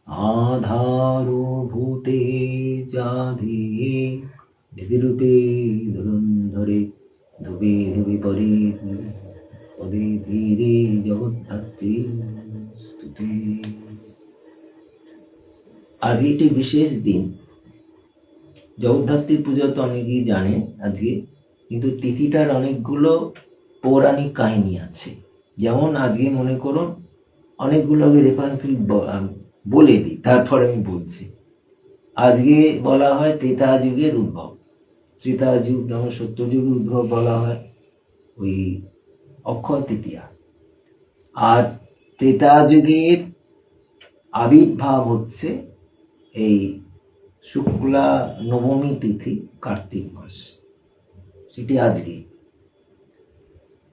আধারো ভূতে যাধে দিদিরূপে ধুরন্ধরে ধুবে ধুবে পরে পদে ধীরে জগদ্ধাত্রী স্তুতে। আজ একটি বিশেষ দিন। জগদ্ধাত্রী পুজো তো অনেকেই জানেন আজকে, কিন্তু তিথিটার অনেকগুলো পৌরাণিক কাহিনী আছে। যেমন আজকে মনে করুন অনেকগুলো আমি রেফারেন্স বলে দিই, তারপর আমি বলছি। আজকে বলা হয় ত্রেতা যুগের উদ্ভব। ত্রেতা যুগ যেমন সত্যযুগের উদ্ভব বলা হয় ওই অক্ষয় তৃতীয়া, আর ত্রেতা যুগের আবির্ভাব হচ্ছে এই শুক্লা নবমী তিথি কার্তিক মাস, সেটি আজকে।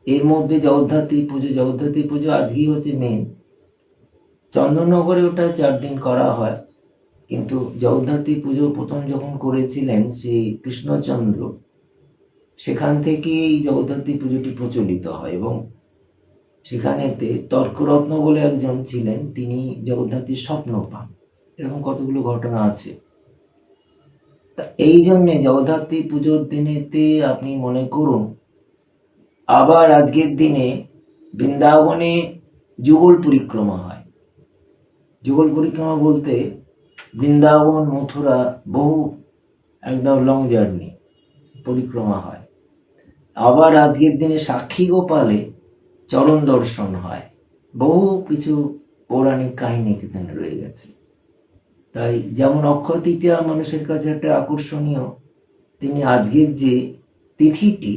এর মধ্যে জগদ্ধাত্রী পুজো আজকেই হচ্ছে মেন। চন্দননগরে ওটা 4 দিন করা হয়, কিন্তু জগদ্ধাত্রী পুজো প্রথম যখন করেছিলেন শ্রী কৃষ্ণচন্দ্র, সেখান থেকেই জগদ্ধাত্রী পুজোটি প্রচলিত হয়। এবং সেখানেতে তর্করত্ন বলে একজন ছিলেন, তিনি জগদ্ধাত্রীর স্বপ্ন পান। এরকম কতগুলো ঘটনা আছে। তা এই জন্যে জগদ্ধাত্রী পুজোর দিনেতে আপনি মনে করুন, আবার আজকের দিনে বৃন্দাবনে যুগল পরিক্রমা হয়। যুগল পরিক্রমা বলতে বৃন্দাবন মথুরা বহু একদম লং জার্নি পরিক্রমা হয়। আবার আজকের দিনে সাক্ষী গোপালে চরণ দর্শন হয়। বহু কিছু পৌরাণিক কাহিনী এখানে রয়ে গেছে। তাই যেমন অক্ষয় তৃতীয়া মানুষের কাছে একটা আকর্ষণীয়, তিনি আজকের যে তিথিটি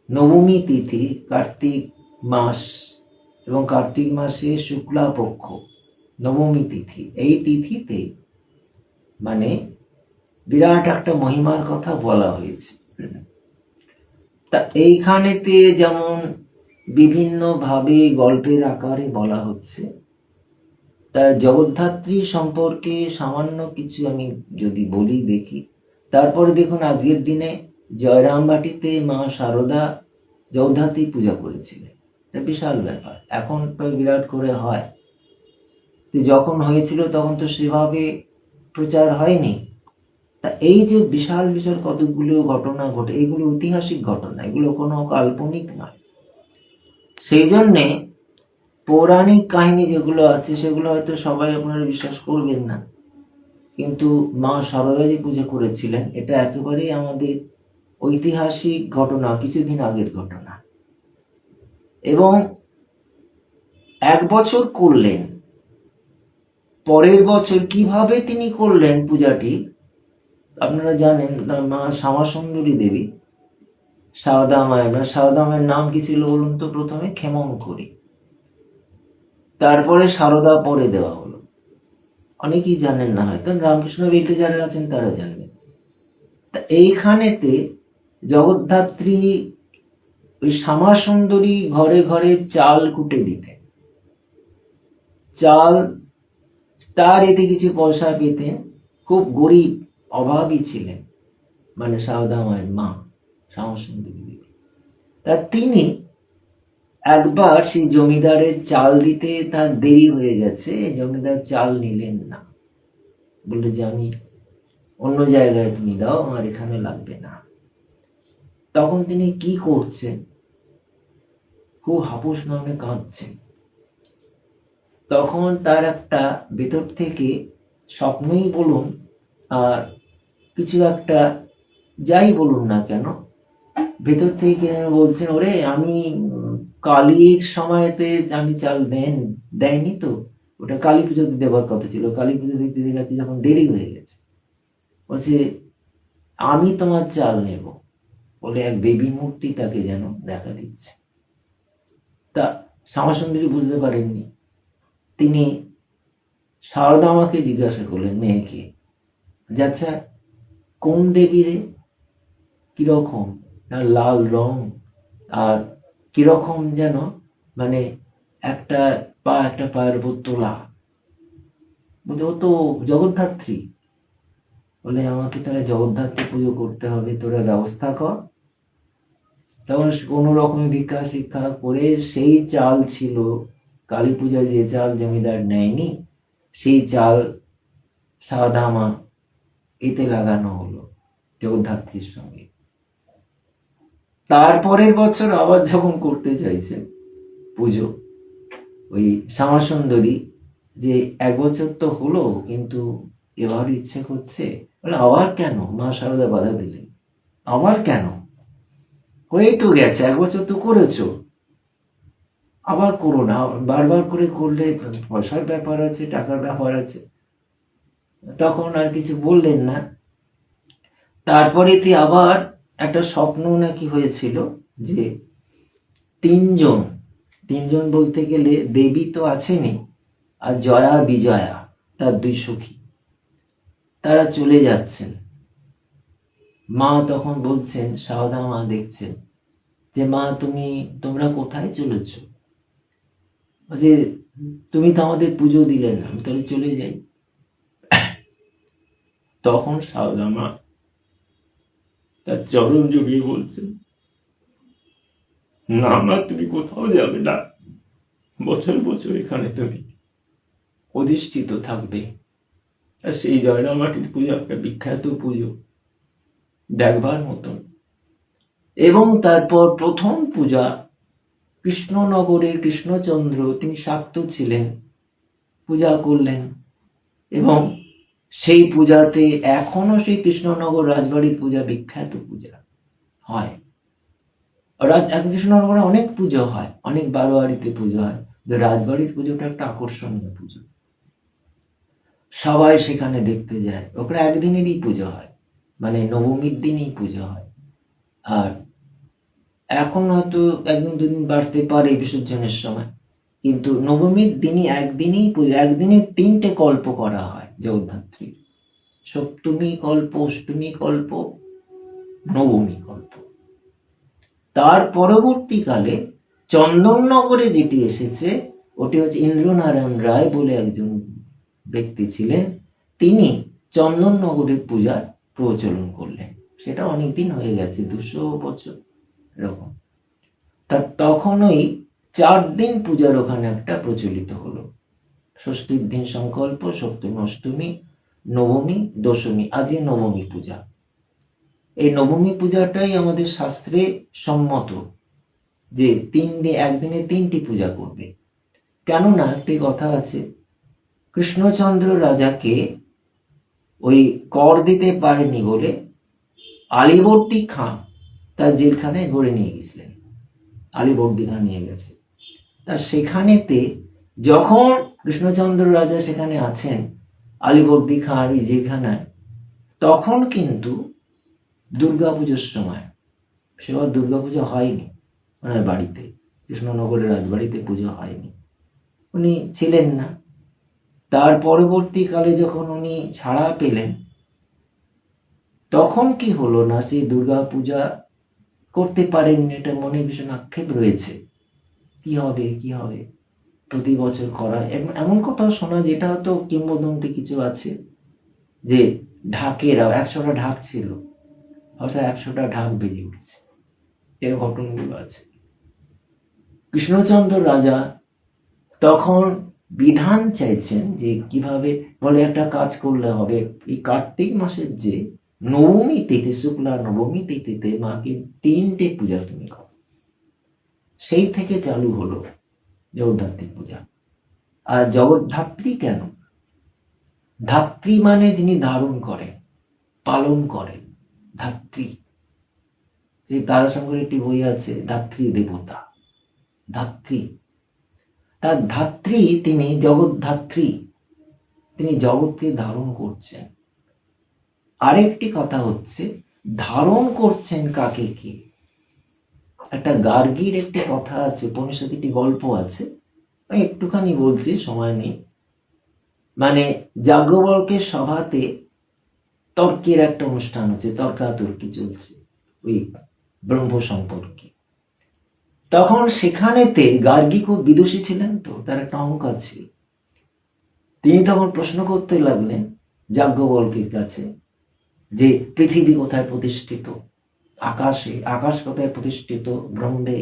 নবমী তিথি, কার্তিক মাস এবং কার্তিক মাসে শুক্লা পক্ষ নবমী তিথি, এই তিথিতে মানে বিরাট একটা মহিমার কথা বলা হয়েছে। তা এইখানেতে যেমন বিভিন্নভাবে গল্পের আকারে বলা হচ্ছে, তা জগদ্ধাত্রী সম্পর্কে সামান্য কিছু আমি যদি বলি দেখি। তারপরে দেখুন আজকের দিনে জয়রামবাটিতে মা শারদা জগদ্ধাত্রী পূজা করেছিলেন। এটা বিশাল ব্যাপার, এখন প্রায় বিরাট করে হয়। তো যখন হয়েছিল তখন তো সেভাবে প্রচার হয়নি। তা এই যে বিশাল বিশাল কতগুলো ঘটনা ঘটে, এগুলো ঐতিহাসিক ঘটনা, এগুলো কোনো কাল্পনিক নয়। সেই জন্যে পৌরাণিক কাহিনী যেগুলো আছে সেগুলো হয়তো সবাই আপনারা বিশ্বাস করবেন না, কিন্তু মা শারদা যে পুজো করেছিলেন এটা একেবারেই আমাদের ঐতিহাসিক ঘটনা, কিছুদিন আগের ঘটনা। এবং 1 বছর করলেন, পরের বছর কিভাবে তিনি করলেন পূজাটি আপনারা জানেন। মা শ্যামাসুন্দরী দেবী, সারদা মায়ের, সারদা মায়ের নাম কি ছিল বলুন তো? প্রথমে ক্ষেমংকরী, তারপরে সারদা পরে দেওয়া হলো। অনেকেই জানেন না, হয়তো রামকৃষ্ণ বেল্টে যারা আছেন তারা জানবেন। তা এইখানেতে জগদ্ধাত্রী ওই শ্যামাসুন্দরী ঘরে ঘরে চাল কুটে দিতেন। চাল, তার এতে কিছু পয়সা পেতেন। খুব গরিব, অভাবী ছিলেন মানে সারদা মায়ের মা শ্যামাসুন্দরী দেবী। তা তিনি একবার সেই জমিদারের চাল দিতে তার দেরি হয়ে গেছে, জমিদার চাল নিলেন না, বললে যে আমি অন্য জায়গায় তুমি দাও, আমার এখানে লাগবে না। তখন তিনি কি করছেন, খুব হাপুস নামে কাঁদছেন। তখন তার একটা ভেতর থেকে স্বপ্নই বলুন আর কিছু একটা যাই বলুন না কেন, ভেতর থেকে বলছেন, ওরে আমি কালীর সময়তে আমি চাল দেয়নি তো, ওটা কালী পুজোতে দেওয়ার কথা ছিল, কালী পুজো দিতে গেছে যখন দেরি হয়ে গেছে, বলছে আমি তোমার চাল নেব বলে এক দেবী মূর্তি তাকে যেন দেখা দিচ্ছে। তা শ্যামাসুন্দরী বুঝতে পারেননি। তিনি শারদা মাকে জিজ্ঞাসা করলেন, মেয়েকে, আচ্ছা কোন দেবী রে, কিরকম, না লাল রং আর কিরকম যেন, মানে একটা পা একটা পায়ের উপর তোলা, বলতে ও তো জগদ্ধাত্রী। বলে আমাকে তাহলে জগদ্ধাত্রী পুজো করতে হবে, তোরা ব্যবস্থা কর। তখন কোনো রকম ভিক্ষা শিক্ষা করে সেই চাল ছিল, কালী পূজায় যে চাল জমিদার নেয়নি, সেই চাল সাদামা এতে লাগানো হলো জগদ্ধাত্রীর সঙ্গে। তারপরের বছর আবার যখন করতে চাইছেন পুজো, ওই শ্যামাসুন্দরী যে এক বছর তো হলো, কিন্তু এবার ইচ্ছে করছে, বলে আবার কেন? মা শারদা বাধা দিলেন, আবার কেন? হয়ে তো গেছে, এক বছর তো করেছো, আবার করো না। বারবার করে করলে পয়সার ব্যাপার আছে, টাকার ব্যাপার আছে। তখন আর কিছু বললেন না। তারপরেতে আবার একটা স্বপ্ন নাকি হয়েছিল যে তিনজন বলতে গেলে দেবী তো আছেনই, আর জয়া বিজয়া তার দুই সখী, তারা চলে যাচ্ছেন। মা তখন বলছেন, সারদা মা দেখছেন যে মা তোমরা কোথায় চলেছ? যে তুমি তো আমাদের পুজো দিলে না, আমি তাহলে চলে যাই। তখন সারদা মা তার চরণ জড়িয়ে বলছেন, না মা, তুমি কোথাও যাবে না, বছর বছর এখানে তুমি অধিষ্ঠিত থাকবে। আর সেই জয়রামাটির পুজো একটা বিখ্যাত পুজো, দেখবার মতন। এবং তারপর প্রথম পূজা কৃষ্ণনগরের কৃষ্ণচন্দ্র, তিনি শাক্ত ছিলেন, পূজা করলেন। এবং সেই পূজাতে এখনো সেই কৃষ্ণনগর রাজবাড়ির পূজা বিখ্যাত পূজা হয়। কৃষ্ণনগরে অনেক পুজো হয়, অনেক বারোয়ারিতে পুজো হয়, রাজবাড়ির পুজোটা একটা আকর্ষণীয় পুজো, সবাই সেখানে দেখতে যায়। ওখানে একদিনেরই পুজো হয়, মানে নবমীর দিনই পুজো হয়। আর এখন হয়তো একদিন দুদিন বাড়তে পারে বিসর্জনের সময়, কিন্তু নবমীর দিনই একদিনই পুজো, একদিনে 3টে কল্প করা হয় জগদ্ধাত্রীর: সপ্তমী কল্প, অষ্টমী কল্প, নবমী কল্প। তার পরবর্তীকালে চন্দননগরে যেটি এসেছে, ওটি হচ্ছে ইন্দ্রনারায়ণ রায় বলে একজন ব্যক্তি ছিলেন, তিনি চন্দননগরের পূজার প্রচলন করলেন। সেটা অনেকদিন হয়ে গেছে, 200 বছর এরকম। তখন ওই 4 দিন পূজার ওখানে একটা প্রচলিত হলো। ষষ্ঠীর দিন সংকল্প, সপ্তমী, অষ্টমী, নবমী, দশমী, আজকে নবমী পূজা। এই নবমী পূজাটাই আমাদের শাস্ত্রে সম্মত যে একদিনে 3টি পূজা করবে। কেননা একটি কথা আছে, কৃষ্ণচন্দ্র রাজাকে ওই কর দিতে পারেনি বলে আলীবর্দী খাঁ তার জেলখানায় ধরে নিয়ে গেছিলেন। আলীবর্দী খাঁ নিয়ে গেছে। তা সেখানেতে যখন কৃষ্ণচন্দ্র রাজা সেখানে আছেন আলীবর্দী খাঁর এই জেলখানায়, তখন কিন্তু দুর্গাপুজোর সময়, সেবার দুর্গাপুজো হয়নি ওনার বাড়িতে, কৃষ্ণনগরের রাজবাড়িতে পুজো হয়নি, উনি ছিলেন না। তার পরবর্তীকালে যখন উনি ছাড়া পেলেন, তখন কি হলো না, সেই দুর্গা পূজা করতে পারেননি। এটা মনে ভীষণ আক্ষেপ রয়েছে, কি হবে প্রতি বছর করা। এমন কথাও শোনা, যেটা হয়তো কিংবদন্তি কিছু আছে, যে ঢাকেরা 100টা ঢাক ছিল, হয়তো 100টা ঢাক বেজে উঠছে, এই ঘটনাগুলো আছে। কৃষ্ণচন্দ্র রাজা তখন বিধান চাইছেন যে কিভাবে, বলে একটা কাজ করলে হবে, এই কার্তিক মাসের যে নবমী তিথি, শুক্লা নবমী তিথিতে মাকে 3টে পূজা তুমি করো। সেই থেকে চালু হলো জগদ্ধাত্রী পূজা। আর জগদ্ধাত্রী কেন? ধাত্রী মানে যিনি ধারণ করেন, পালন করেন, ধাত্রী। সেই তারাশঙ্করের একটি বই আছে, ধাত্রী দেবতা, ধাত্রী। তার ধাত্রী তিনি, জগদ্ধাত্রী, তিনি জগৎকে ধারণ করছেন। আরেকটি কথা হচ্ছে, ধারণ করছেন কাকে কে। একটা গার্গীর একটি কথা আছে, উপনিষদে একটি গল্প আছে, আমি একটুখানি বলছি, সময় নেই। মানে যাজ্ঞবল্কের সভাতে তর্কের একটা অনুষ্ঠান হচ্ছে, তর্কাতর্কি চলছে ওই ব্রহ্ম সম্পর্কে। তখন সেখানেতে গার্গী খুব বিদুষী ছিলেন, তো তার একটা অহংকার ছিল। তিনি তখন প্রশ্ন করতে লাগলেন যাজ্ঞবল্কের কাছে যে পৃথিবী কোথায় প্রতিষ্ঠিত? আকাশে। আকাশ কোথায় প্রতিষ্ঠিত? ব্রহ্মে।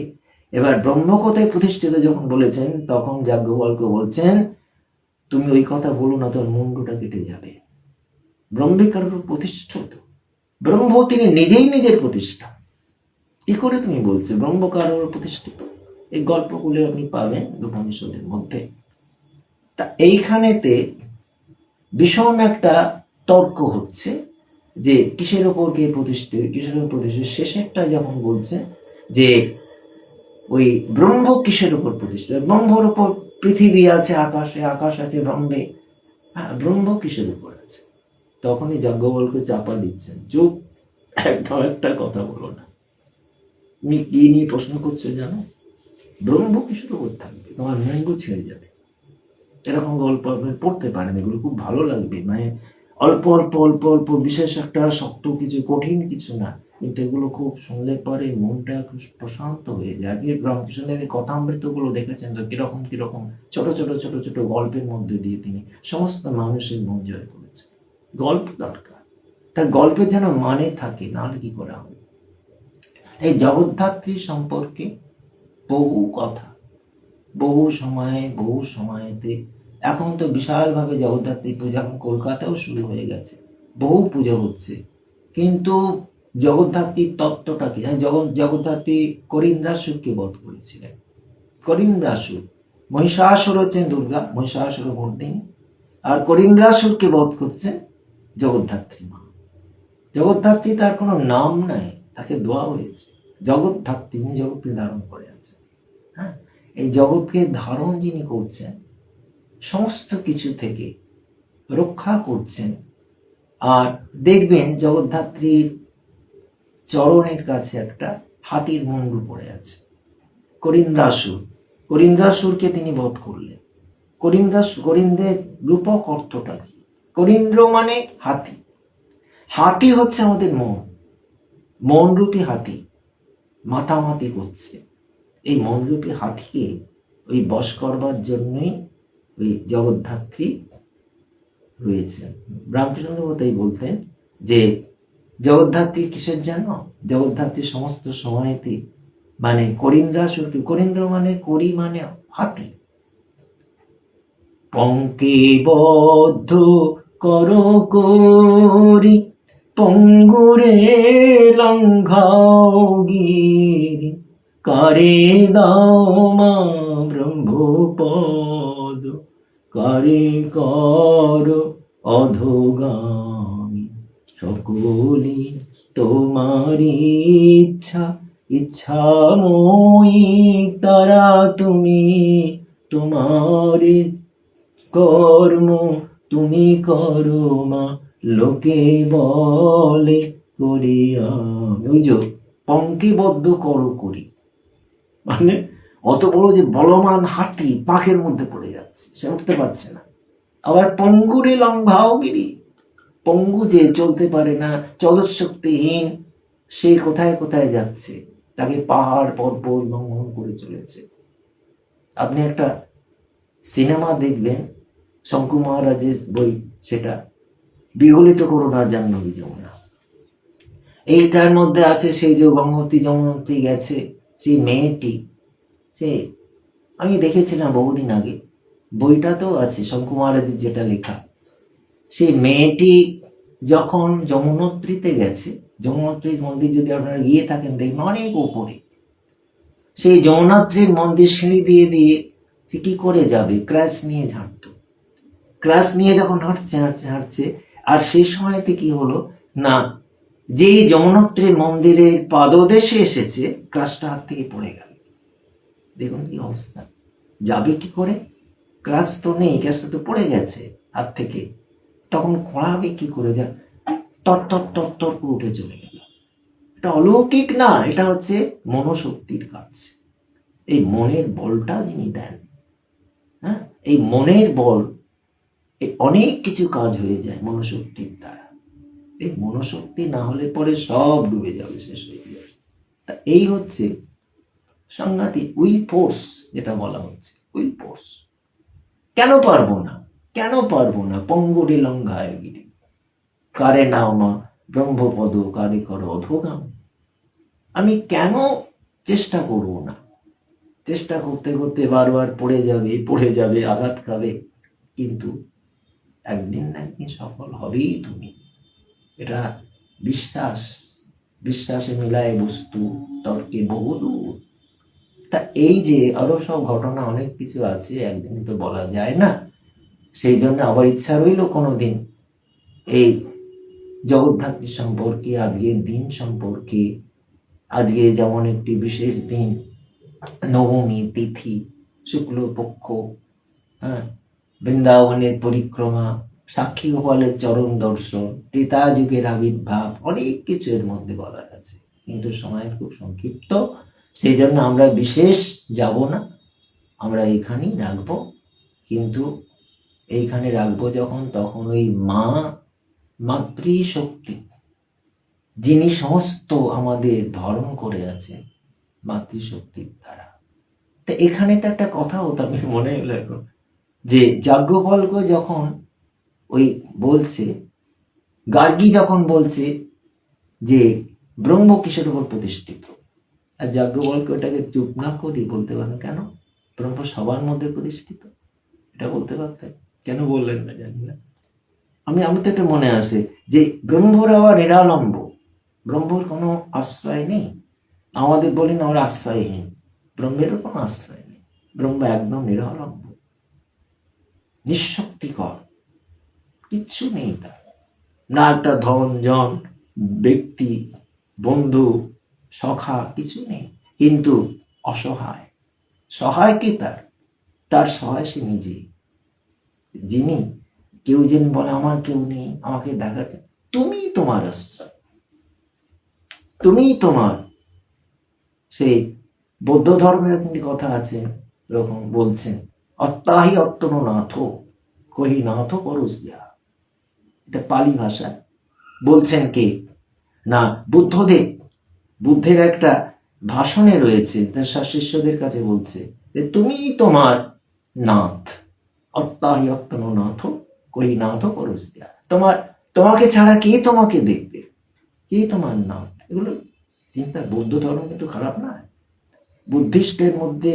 এবার ব্রহ্ম কোথায় প্রতিষ্ঠিত যখন বলেছেন, তখন যাজ্ঞবল্ক্য বলছেন, তুমি ওই কথা বলো না, তোমার মুন্ডুটা কেটে যাবে। ব্রহ্মে কারোর প্রতিষ্ঠিত, ব্রহ্ম তিনি নিজেই নিজের প্রতিষ্ঠা। কি করে তুমি বলছো ব্রহ্ম কারোর প্রতিষ্ঠিত? এই গল্পগুলো আপনি পাবেন উপনিষদের মধ্যে। তা এইখানেতে ভীষণ একটা তর্ক হচ্ছে যে কিসের ওপর কে প্রতিষ্ঠিত, কিসের ওপর প্রতিষ্ঠিত। শেষেরটা যখন বলছে যে ওই ব্রহ্ম কিসের উপর প্রতিষ্ঠিত, ব্রহ্মর উপর পৃথিবী আছে, আকাশে, আকাশ আছে ব্রহ্মে, হ্যাঁ ব্রহ্ম কিসের উপর আছে? তখনই যাজ্ঞবল্ক্য চাপা দিচ্ছেন, চুপ, একদম একটা কথা বলো না। তুমি কি নিয়ে প্রশ্ন করছো জানো? ব্রহ্ম কিসের উপর থাকবে, তোমার মুন্ড ছেড়ে যাবে। এরকম গল্প আপনি পড়তে পারেন, এগুলো খুব ভালো লাগবে। মানে অল্প অল্প অল্প অল্প, বিশেষ একটা শক্ত কিছু, কঠিন কিছু না, কিন্তু এগুলো খুব শুনলে পরে মনটা খুব প্রশান্ত হয়ে যায়। আজকে রামকৃষ্ণদেবের কথামৃতগুলো দেখেছেন তো, কিরকম কিরকম ছোট ছোট ছোট ছোট গল্পের মধ্যে দিয়ে তিনি সমস্ত মানুষের মন জয় করেছেন। গল্প দরকার, তার গল্পে যেন মানে থাকে, নাহলে কি করা হবে। এই জগদ্ধাত্রী সম্পর্কে বহু কথা, বহু সময়ে বহু সময়েতে, এখন তো বিশালভাবে জগদ্ধাত্রী পূজা, এখন কলকাতাও শুরু হয়ে গেছে, বহু পুজো হচ্ছে। কিন্তু জগদ্ধাত্রীর তত্ত্বটা কি? জগদ্ধাত্রী করিন্দ্রাসুরকে বধ করেছিলেন। করিন্দ্রাসুর, মহিষাসুর হচ্ছেন দুর্গা, মহিষাসুর মর্দিনী, আর করিন্দ্রাসুরকে বধ করছেন জগদ্ধাত্রী মা। জগদ্ধাত্রী তার কোনো নাম নাই, তাকে দেওয়া হয়েছে জগদ্ধাত্রী, যিনি জগৎকে ধারণ করে আছেন। হ্যাঁ, এই জগৎকে ধারণ যিনি করছেন, সমস্ত কিছু থেকে রক্ষা করছেন। আর দেখবেন জগদ্ধাত্রীর চরণের কাছে একটা হাতির মুন্ডু পড়ে আছে। করিন্দ্রাসুরকে তিনি বধ করলেন। করিন্দের রূপক অর্থটা কি? করিন্দ্র মানে হাতি, হাতি হচ্ছে আমাদের মনরূপী হাতি মাতামাতি করছে। এই মনরূপী হাতিকে ওই বশ করবার জন্যই ওই জগদ্ধাত্রী রয়েছেন। রামকৃষ্ণদেব তাই বলতেন যে জগদ্ধাত্রী কিসের জানো? জগদ্ধাত্রী সমস্ত সময়তে মানে করিন্দ্রাসুরকে, করিন্দ্র মানে করি মানে হাতি, পঙ্কে বদ্ধ কর করি, পঙ্গুরে লঙ্ঘাও গিরি, কারে দাও মা ব্রহ্মপদ, কারে কর অধোগামী, সকলি তোমারি ইচ্ছা, ইচ্ছাময়ী তারা তুমি, তোমার কর্ম তুমি করো মা, লোকে বলে করি আমি। ওই যে পঙ্ক্তিবদ্ধ করো করি, মানে অত বড় যে বলমান হাতি পাখের মধ্যে পড়ে যাচ্ছে, সে উঠতে পারছে না। আবার পঙ্গুরে লঙ্ঘাও গিরি, পঙ্গু যে চলতে পারে না, চলশক্তিহীন, সে কোথায় কোথায় যাচ্ছে, তাকে পাহাড় পর্বত লঙ্ঘন করে চলেছে। আপনি একটা সিনেমা দেখবেন, শঙ্কু মহারাজের বই, সেটা বিগলিত করোনা জাহ্নবী যমুনা। এইটার মধ্যে আছে সেই যে গঙ্গোত্রী যমুনোত্রী গেছে, সেই মেয়েটি, সে আমি দেখেছিলাম বহুদিন আগে, বইটা তো আছে শঙ্কু মহারাজের যেটা লেখা। সেই মেয়েটি যখন যমুনোত্রীতে গেছে, যমুনোত্রীর মন্দির যদি আপনারা গিয়ে থাকেন দেখবেন অনেক উপরে, সেই যমুনোত্রীর মন্দির সিঁড়ি দিয়ে দিয়ে সে কি করে যাবে, ক্রাশ নিয়ে ঝাঁটত, ক্রাশ নিয়ে যখন হাঁটছে হাঁটছে হাঁটছে, আর সেই সময়তে কি হলো না, যেই যমুনোত্রীর মন্দিরের পাদদেশে এসেছে, ক্রাশটা হাত থেকে পড়ে গেল। দেখুন কি অবস্থা, যাবে কি করে, ক্রাশ তো নেই, ক্রাশটা তো পড়ে গেছে হাত থেকে, তখন খোঁড়াবে কি করে, যা তত্তর তত্তর করে উঠে চলে গেল। এটা অলৌকিক না, এটা হচ্ছে মনোশক্তির কাজ। এই মনের বলটা যিনি দেন, হ্যাঁ, এই মনের বল, এই অনেক কিছু কাজ হয়ে যায় মনোশক্তির দ্বারা। এই মনোশক্তি না হলে পরে সব ডুবে যাবে, শেষ হয়ে যাবে। তা এই হচ্ছে সাংঘাতিক উইল ফোর্স, যেটা বলা হচ্ছে উইল ফোর্স। কেন পারবো না, কেন পারবো না? পঙ্গুরে লঙ্ঘায় গিরি, কারে নাও মা ব্রহ্মপদ, কারে কর অধোগাম। আমি কেন চেষ্টা করব না? চেষ্টা করতে করতে বারবার পড়ে যাবে, আঘাত খাবে, কিন্তু একদিন না একদিন সফল হবেই তুমি। এটা বিশ্বাস, বিশ্বাসে মিলায় বস্তু তর্কে বহুদূর। তা এই যে আরো সব ঘটনা অনেক কিছু আছে, একদিন তো বলা যায় না। সেই জন্য আবার ইচ্ছা রইল কোনোদিন এই জগদ্ধাত্রী সম্পর্কে, আজকের দিন সম্পর্কে। আজকে যেমন একটি বিশেষ দিন, নবমী তিথি, শুক্লপক্ষ, হ্যাঁ, বৃন্দাবনের পরিক্রমা, সাক্ষী গোপালের চরণ দর্শন, ত্রেতা যুগের আবির্ভাব, অনেক কিছু এর মধ্যে বলা আছে, কিন্তু সময় খুব সংক্ষিপ্ত। সেই জন্য আমরা বিশেষ যাব না, আমরা এইখানেই রাখবো। কিন্তু এইখানে রাখবো যখন, তখন ওই মা মাতৃশক্তি, যিনি সমস্ত আমাদের ধারণ করে আছে মাতৃশক্তির দ্বারা। তো এখানে তো একটা কথা হতো, আমি মনে হলো এখন, যে যাজ্ঞবল্ক্য যখন ওই বলছে, গার্গী যখন বলছে যে ব্রহ্ম কিসের উপর প্রতিষ্ঠিত, আর যাজ্ঞবল্ক্য এটাকে চুপ না করি বলতে পারেন, কেন ব্রহ্ম সবার মধ্যে প্রতিষ্ঠিত, এটা বলতে পারতেন, কেন বললেন না জানি না। আমি তো এটা মনে আসে যে ব্রহ্মর আবার নিরালম্ব, ব্রহ্মর কোনো আশ্রয় নেই। আমাদের বলি না আমরা আশ্রয়হীন, ব্রহ্মেরও কোনো আশ্রয় নেই। ব্রহ্ম একদম নিরালম্ব, নিঃশক্তিকর, কিচ্ছু নেই তার, না একটা ধন জন ব্যক্তি বন্ধু সখা কিছু নেই, কিন্তু অসহায়। সহায় কি তার? তার সহায় সে নিজেই, যিনি কেউ যেন বলে আমার কেউ নেই, আমাকে দেখাতে, তুমি তোমার আশ্রয়, তুমি তোমার। সেই বৌদ্ধ ধর্মের একটি কথা আছে, এরকম বলছেন, অত্যাহি অত্তন নাথ কহি নাথ পরশিয়া। এটা পালি ভাষা, বলছেন কে না বুদ্ধদেব। বুদ্ধের একটা ভাষণে রয়েছে, তার শিষ্যদের কাছে বলছে যে তুমি তোমার নাথ, অত্যাহি অত্তন নাথ কহি নাথ পরশিয়া। তোমাকে ছাড়া কে তোমাকে দেখবে, কে তোমার নাথ। এগুলো চিন্তা, বৌদ্ধ ধর্ম কিন্তু খারাপ না। বুদ্ধিস্টের মধ্যে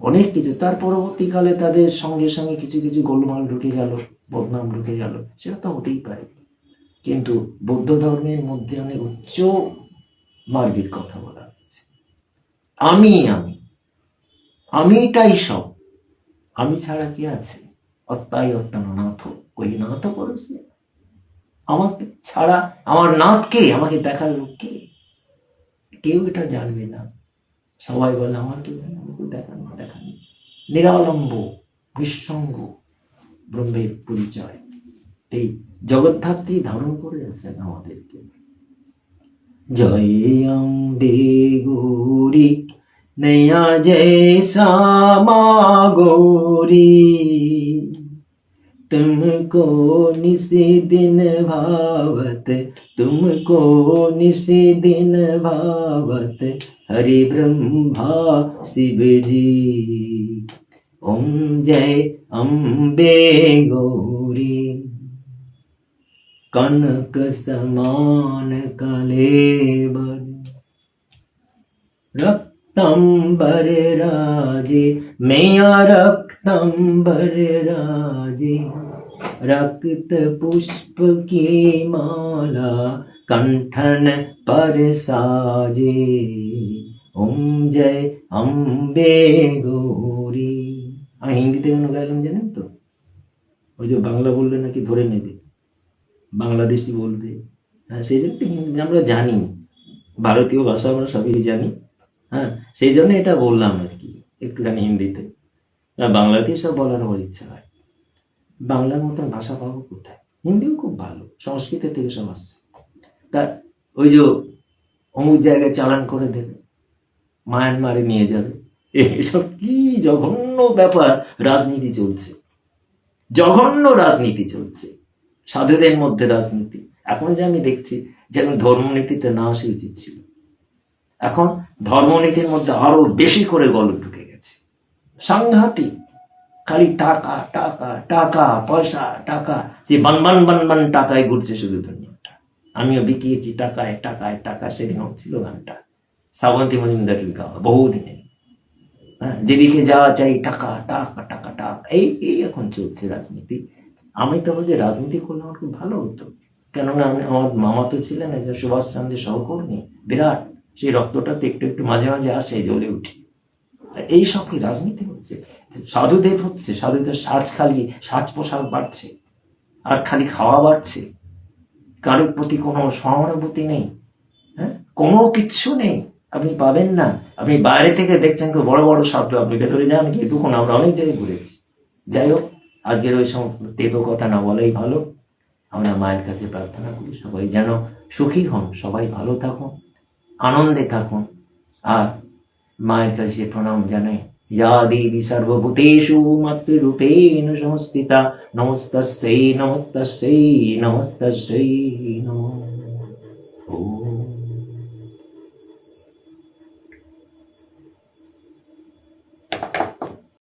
অনেক কিছু, তার পরবর্তীকালে তাদের সঙ্গে সঙ্গে কিছু কিছু গোলমাল ঢুকে গেল, বদনাম ঢুকে গেল, সেটা তো হতেই পারে। কিন্তু বৌদ্ধ ধর্মের মধ্যে অনেক উচ্চ মার্গের কথা বলা হয়েছে। আমি আমি আমিটাই সব, আমি ছাড়া কি আছে? অত্যাই অত্যান নাথ কই নাথ পরশে। আমাকে ছাড়া আমার নাথকে, আমাকে দেখার লোক কে? কেউ এটা জানবে না। সবাই বলে আমার কেউ দেখান দেখান, নিরালম্ব নিঃসঙ্গ ব্রহ্মের পরিচয়। এই জগদ্ধাত্রী ধারণ করে আছেন আমাদেরকে। জয় অম্বে গৌরী नैया जैसा माँ गौरी, तुमको निसी दिन भावत, तुमको निसी दिन भावत, हरि ब्रह्मा शिव जी। ओम जय अम्बे गौरी, कनक समान कलेबर, रक्तंबर राजे मैया रक्तंबर राजे, रक्त पुष्प की माला कंठन पर साजे। ओम जय अम्बे गौरी। আমি হিন্দিতে কেন গাইলাম জানেন তো? ওই যে বাংলা বললে নাকি ধরে নেবে, বাংলাদেশি বলবে, হ্যাঁ, সেই জন্য হিন্দি আমরা জানি, ভারতীয় ভাষা আমরা সবই জানি, হ্যাঁ, সেই জন্য এটা বললাম আর কি, একটুখানি হিন্দিতে। বাংলাতেই সব বলার আমার ইচ্ছা হয়, বাংলার মতন ভাষা পাবো কোথায়? হিন্দিও খুব ভালো, সংস্কৃত থেকে সব আসছে। তা ওই যে অমুক জায়গায় চালান করে দেবে, মায়ানমারে নিয়ে যাবে, এসব কি জঘন্য ব্যাপার। রাজনীতি চলছে, জঘন্য রাজনীতি চলছে, সাধুদের মধ্যে রাজনীতি। এখন যে আমি দেখছি যে এখন ধর্মনীতিতে না আসা উচিত ছিল, এখন ধর্মনীতির মধ্যে আরো বেশি করে গল্প ঢুকে গেছে, সাংঘাতিক। খালি টাকা টাকা টাকা পয়সা টাকা, যে বানবান বানবান টাকায় ঘুরছে শুধু দুনিয়াটা। আমিও বিকিয়েছি টাকায় টাকায় টাকা, সেদিন ছিল গানটা শ্রাবন্তী মজুমদারের গাওয়া বহুদিনের। হ্যাঁ, যেদিকে যাওয়া চাই টাকা টাকা টাকা কাটা, এই এই এখন চলছে রাজনীতি। আমি তো যে রাজনীতি করলে আমার খুব ভালো হতো, কেননা আমার মামা তো ছিলেন একজন সুভাষচন্দ্রের সহকর্মী, বিরাট, সেই রক্তটাতে একটু একটু মাঝে মাঝে আসে, জ্বলে উঠি। এই সব কি রাজনীতি হচ্ছে? সাধুদেব হচ্ছে, সাধুদের খালি সাজ পোশাক বাড়ছে, আর খালি খাওয়া বাড়ছে, কারোর প্রতি কোনো সহানুভূতি নেই, হ্যাঁ, কোনো কিচ্ছু নেই, আপনি পাবেন না। আপনি বাইরে থেকে দেখছেন খুব বড় বড় সাধু, আপনি ভেতরে যান কি এটুকুন, আমরা অনেক জায়গায় ঘুরেছি। যাই হোক, আজকের ওই সব তেতো কথা না বলাই ভালো। আমরা মায়ের কাছে প্রার্থনা করি সবাই যেন সুখী হন, সবাই ভালো থাকুন, আনন্দে থাকুন, আর মায়ের কাছে প্রণাম জানাই। ইয়া দেবী সর্বভূতেষু মাতৃরূপেণ সংস্থিতা, নমস্তস্যৈ নমস্তস্যৈ নমস্তস্যৈ নমঃ। ওম।